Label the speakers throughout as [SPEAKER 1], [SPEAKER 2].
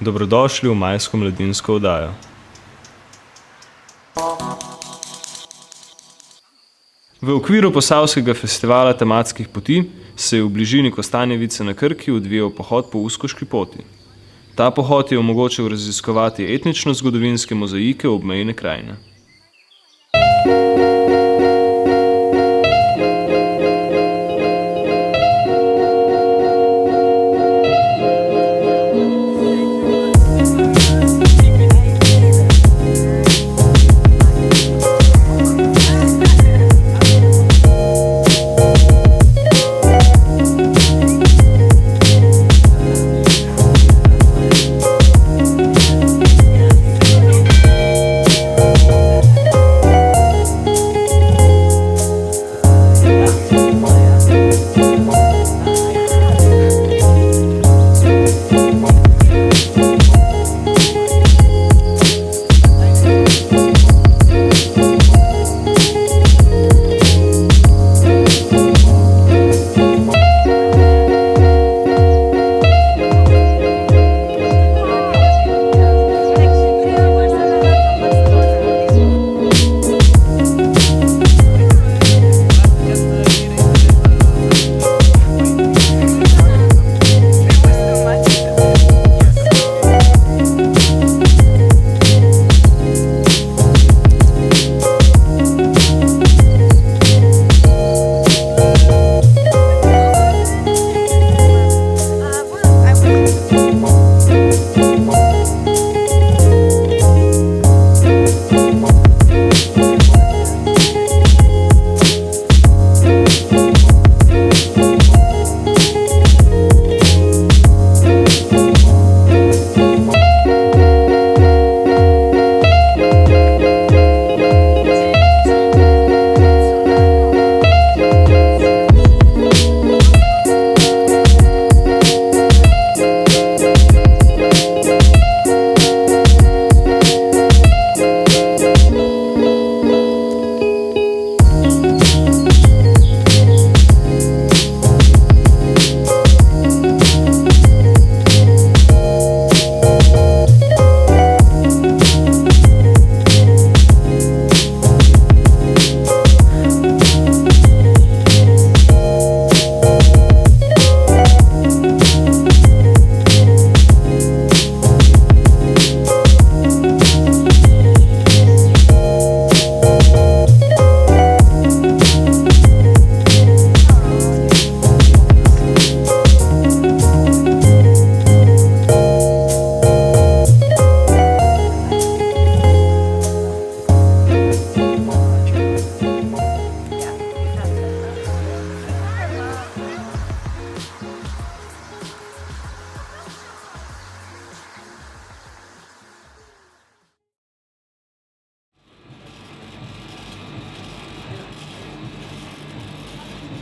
[SPEAKER 1] Dobrodošli v majsko mladinsko oddajo. V okviru posavskega festivala tematskih poti se je v bližini Kostanjevice na Krki odvijal pohod po Uskoški poti. Ta pohod je omogočil raziskovati etnično-zgodovinske mozaike obmejne krajine.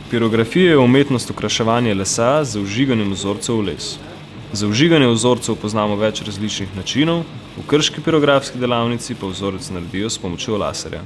[SPEAKER 1] Pirografija je umetnost okraševanja lesa z vžiganjem vzorcev v les. Za vžiganje vzorcev poznamo več različnih načinov, v krški pirografski delavnici pa vzorec naredijo s pomočjo laserja.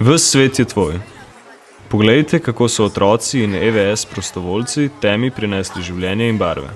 [SPEAKER 1] Ves svet je tvoj. Poglejte, kako so otroci in EVS prostovoljci temi prinesli življenje in barve.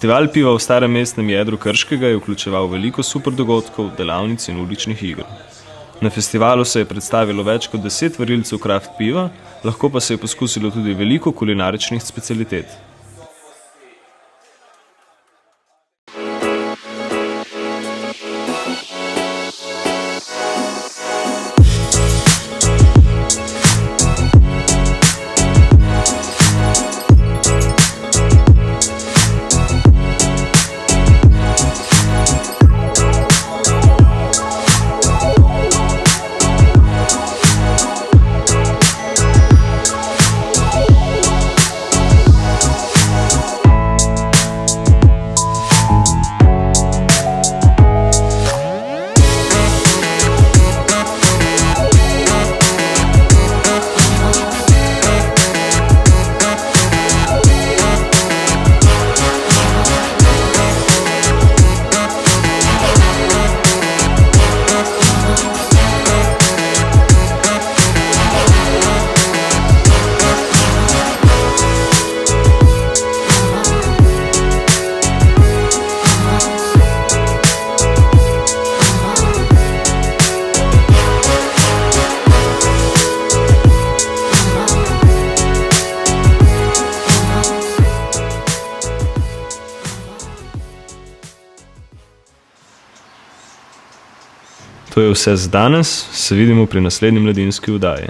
[SPEAKER 1] Festival piva v starem mestnem jedru Krškega je vključeval veliko super dogodkov, delavnic in uličnih iger. Na festivalu se je predstavilo več kot 10 varilcev kraft piva, lahko pa se je poskusilo tudi veliko kulinaričnih specialitet. To je vse za danes, se vidimo pri naslednji mladinski oddaji.